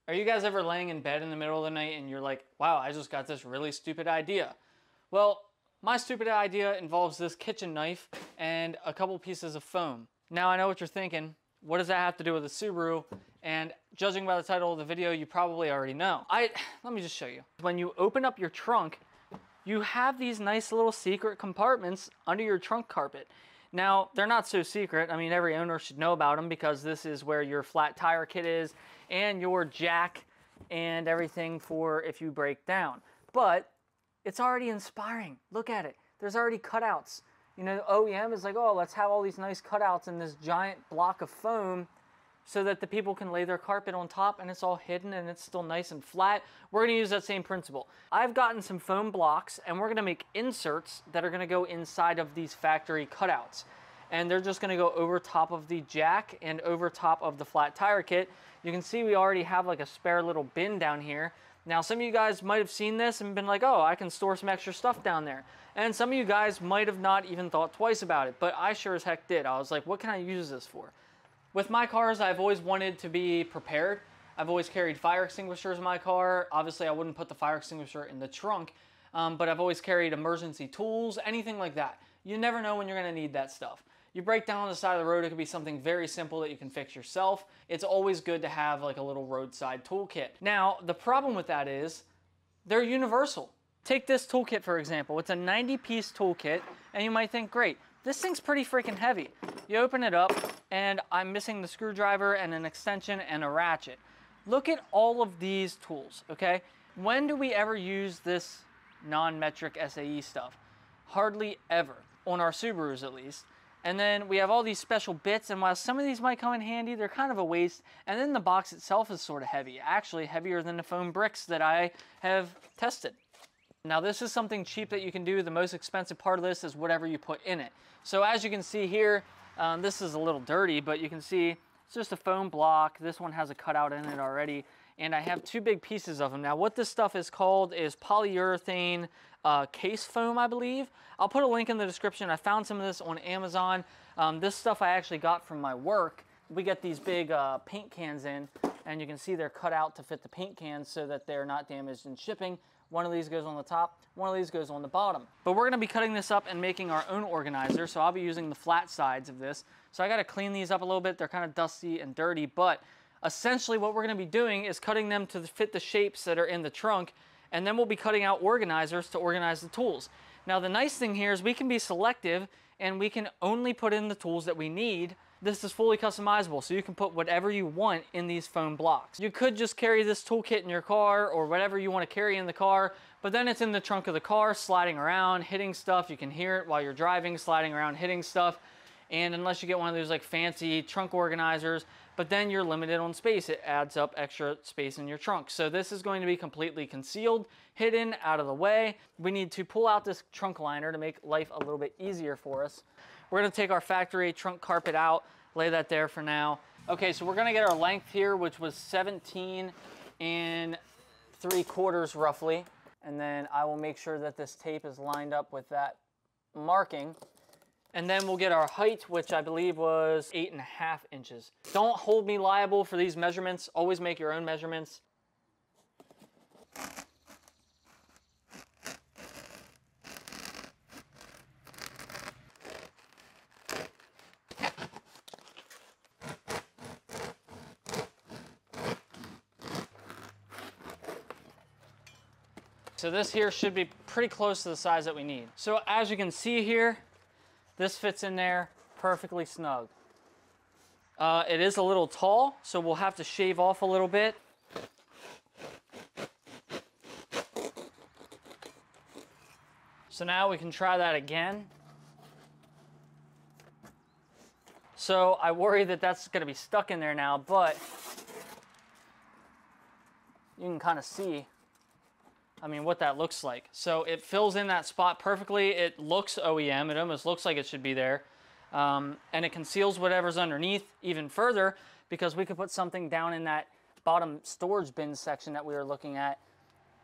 Are you guys ever laying in bed in the middle of the night and you're like, wow, I just got this really stupid idea? Well, my stupid idea involves this kitchen knife and a couple pieces of foam. Now I know what you're thinking. What does that have to do with a Subaru? And judging by the title of the video, you probably already know. Let me just show you. When you open up your trunk, you have these nice little secret compartments under your trunk carpet. Now, they're not so secret. I mean, every owner should know about them because this is where your flat tire kit is and your jack and everything for if you break down. But it's already inspiring. Look at it. There's already cutouts. You know, OEM is like, oh, let's have all these nice cutouts in this giant block of foam so that the people can lay their carpet on top and it's all hidden and it's still nice and flat. We're gonna use that same principle. I've gotten some foam blocks and we're gonna make inserts that are gonna go inside of these factory cutouts. And they're just gonna go over top of the jack and over top of the flat tire kit. You can see we already have like a spare little bin down here. Now, some of you guys might have seen this and been like, oh, I can store some extra stuff down there. And some of you guys might have not even thought twice about it, but I sure as heck did. I was like, what can I use this for? With my cars, I've always wanted to be prepared. I've always carried fire extinguishers in my car. Obviously, I wouldn't put the fire extinguisher in the trunk, but I've always carried emergency tools, anything like that. You never know when you're gonna need that stuff. You break down on the side of the road, it could be something very simple that you can fix yourself. It's always good to have like a little roadside toolkit. Now, the problem with that is they're universal. Take this toolkit, for example. It's a 90-piece toolkit, and you might think, great, this thing's pretty freaking heavy. You open it up, and I'm missing the screwdriver and an extension and a ratchet. Look at all of these tools, okay? When do we ever use this non-metric SAE stuff? Hardly ever, on our Subarus at least. And then we have all these special bits, and while some of these might come in handy, they're kind of a waste. And then the box itself is sort of heavy, actually heavier than the foam bricks that I have tested. Now, this is something cheap that you can do. The most expensive part of this is whatever you put in it. So as you can see here, this is a little dirty, but you can see it's just a foam block. This one has a cutout in it already. And I have two big pieces of them. Now, what this stuff is called is polyurethane case foam, I believe. I'll put a link in the description. I found some of this on Amazon. This stuff I actually got from my work. We get these big paint cans in, and you can see they're cut out to fit the paint cans so that they're not damaged in shipping. One of these goes on the top, one of these goes on the bottom. But we're gonna be cutting this up and making our own organizer, so I'll be using the flat sides of this. So I gotta clean these up a little bit. They're kind of dusty and dirty, but essentially what we're gonna be doing is cutting them to fit the shapes that are in the trunk, and then we'll be cutting out organizers to organize the tools. Now, the nice thing here is we can be selective and we can only put in the tools that we need. This is fully customizable, so you can put whatever you want in these foam blocks. You could just carry this toolkit in your car or whatever you want to carry in the car, but then it's in the trunk of the car, sliding around, hitting stuff. You can hear it while you're driving, sliding around, hitting stuff. And unless you get one of those like fancy trunk organizers, but then you're limited on space. It adds up extra space in your trunk. So this is going to be completely concealed, hidden, out of the way. We need to pull out this trunk liner to make life a little bit easier for us. We're gonna take our factory trunk carpet out, lay that there for now. Okay, so we're gonna get our length here, which was 17 3/4 roughly. And then I will make sure that this tape is lined up with that marking. And then we'll get our height, which I believe was 8.5 inches. Don't hold me liable for these measurements. Always make your own measurements. So this here should be pretty close to the size that we need. So as you can see here, this fits in there perfectly snug. It is a little tall, so we'll have to shave off a little bit. So now we can try that again. So I worry that that's gonna be stuck in there now, but you can kind of see, I mean, what that looks like. So it fills in that spot perfectly. It looks OEM. It almost looks like it should be there. And it conceals whatever's underneath even further because we could put something down in that bottom storage bin section that we were looking at.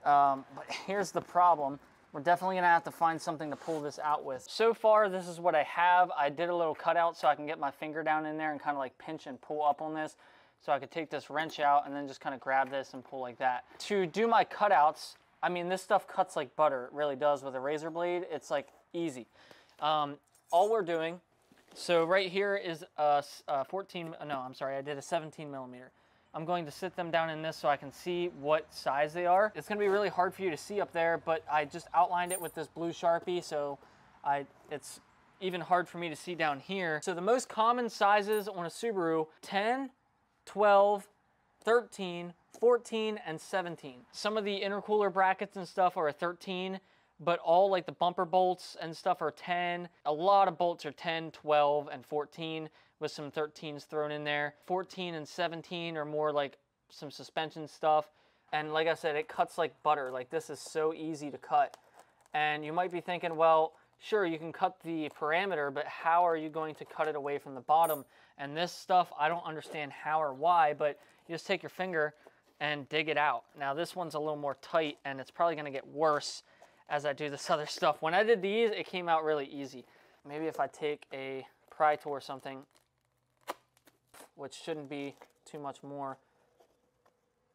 But here's the problem. We're definitely gonna have to find something to pull this out with. So far, this is what I have. I did a little cutout so I can get my finger down in there and kind of like pinch and pull up on this. So I could take this wrench out and then just kind of grab this and pull like that. To do my cutouts, I mean, this stuff cuts like butter. It really does with a razor blade. It's like easy. All we're doing, so right here is a 14, no, I'm sorry, I did a 17 millimeter. I'm going to sit them down in this so I can see what size they are. It's gonna be really hard for you to see up there, but I just outlined it with this blue Sharpie, so it's even hard for me to see down here. So the most common sizes on a Subaru, 10, 12, 13, 14, and 17. Some of the intercooler brackets and stuff are a 13, but all like the bumper bolts and stuff are 10. A lot of bolts are 10, 12, and 14 with some 13s thrown in there. 14 and 17 are more like some suspension stuff. And like I said, it cuts like butter. Like this is so easy to cut. And you might be thinking, well, sure, you can cut the parameter, but how are you going to cut it away from the bottom? And this stuff, I don't understand how or why, but you just take your finger and dig it out. Now this one's a little more tight and it's probably gonna get worse as I do this other stuff. When I did these, it came out really easy. Maybe if I take a pry tool or something, which shouldn't be too much more.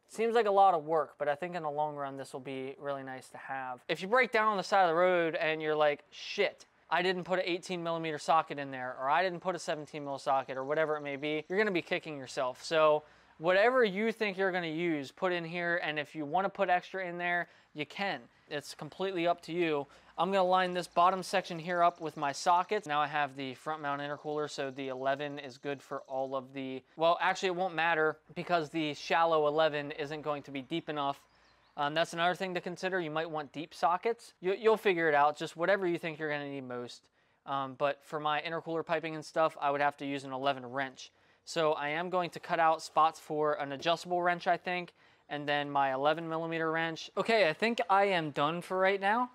Seems like a lot of work, but I think in the long run, this will be really nice to have. If you break down on the side of the road and you're like, shit, I didn't put an 18 millimeter socket in there, or I didn't put a 17 mil socket, or whatever it may be, you're gonna be kicking yourself. So whatever you think you're gonna use, put in here, and if you wanna put extra in there, you can. It's completely up to you. I'm gonna line this bottom section here up with my sockets. Now I have the front mount intercooler, so the 11 is good for all of the, well, actually it won't matter because the shallow 11 isn't going to be deep enough. That's another thing to consider. You might want deep sockets. You'll figure it out, just whatever you think you're gonna need most. But for my intercooler piping and stuff, I would have to use an 11 wrench. So I am going to cut out spots for an adjustable wrench, I think, and then my 11 millimeter wrench. Okay, I think I am done for right now.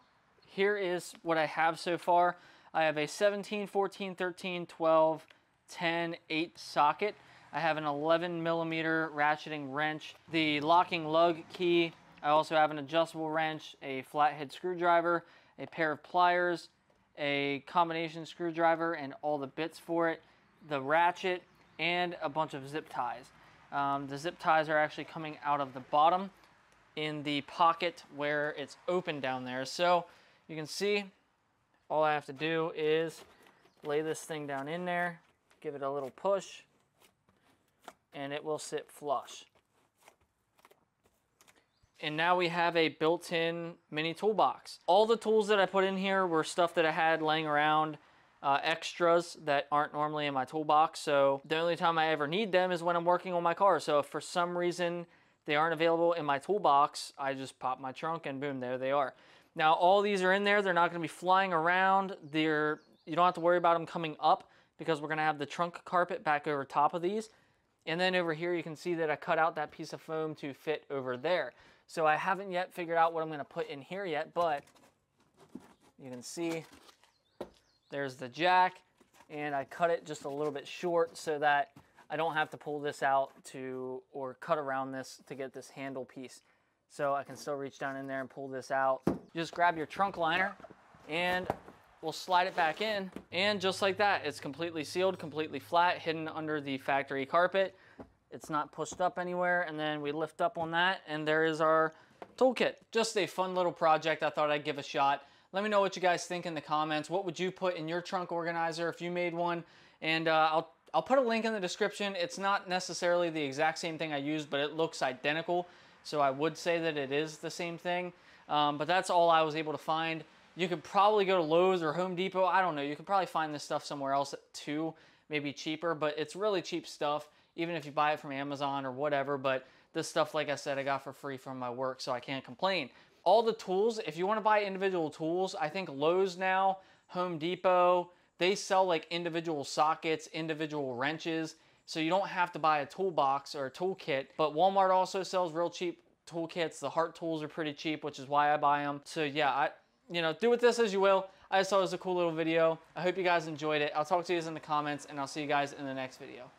Here is what I have so far. I have a 17, 14, 13, 12, 10, 8 socket. I have an 11 millimeter ratcheting wrench, the locking lug key. I also have an adjustable wrench, a flathead screwdriver, a pair of pliers, a combination screwdriver and all the bits for it, the ratchet, and a bunch of zip ties. The zip ties are actually coming out of the bottom in the pocket where it's open down there. So you can see all I have to do is lay this thing down in there, give it a little push, and it will sit flush. And now we have a built-in mini toolbox. All the tools that I put in here were stuff that I had laying around, extras that aren't normally in my toolbox. So the only time I ever need them is when I'm working on my car. So if for some reason they aren't available in my toolbox, I just pop my trunk and boom, there they are. Now all these are in there. They're not gonna be flying around. You don't have to worry about them coming up because we're gonna have the trunk carpet back over top of these. And then over here, you can see that I cut out that piece of foam to fit over there. So I haven't yet figured out what I'm gonna put in here yet, but you can see there's the jack, and I cut it just a little bit short so that I don't have to pull this out or cut around this to get this handle piece. So I can still reach down in there and pull this out. You just grab your trunk liner and we'll slide it back in, and just like that, it's completely sealed, completely flat, hidden under the factory carpet. It's not pushed up anywhere, and then we lift up on that, and there is our toolkit. Just a fun little project I thought I'd give a shot. Let me know what you guys think in the comments. What would you put in your trunk organizer if you made one? And I'll put a link in the description. It's not necessarily the exact same thing I used, but it looks identical. So I would say that it is the same thing. But that's all I was able to find. You could probably go to Lowe's or Home Depot. I don't know. You could probably find this stuff somewhere else too, maybe cheaper, but it's really cheap stuff, even if you buy it from Amazon or whatever. But this stuff, like I said, I got for free from my work, so I can't complain. All the tools, if you want to buy individual tools, I think Lowe's now, Home Depot, they sell like individual sockets, individual wrenches, so you don't have to buy a toolbox or a toolkit. But Walmart also sells real cheap toolkits. The Hart tools are pretty cheap, which is why I buy them. So yeah, do with this as you will. I just thought it was a cool little video. I hope you guys enjoyed it. I'll talk to you guys in the comments, and I'll see you guys in the next video.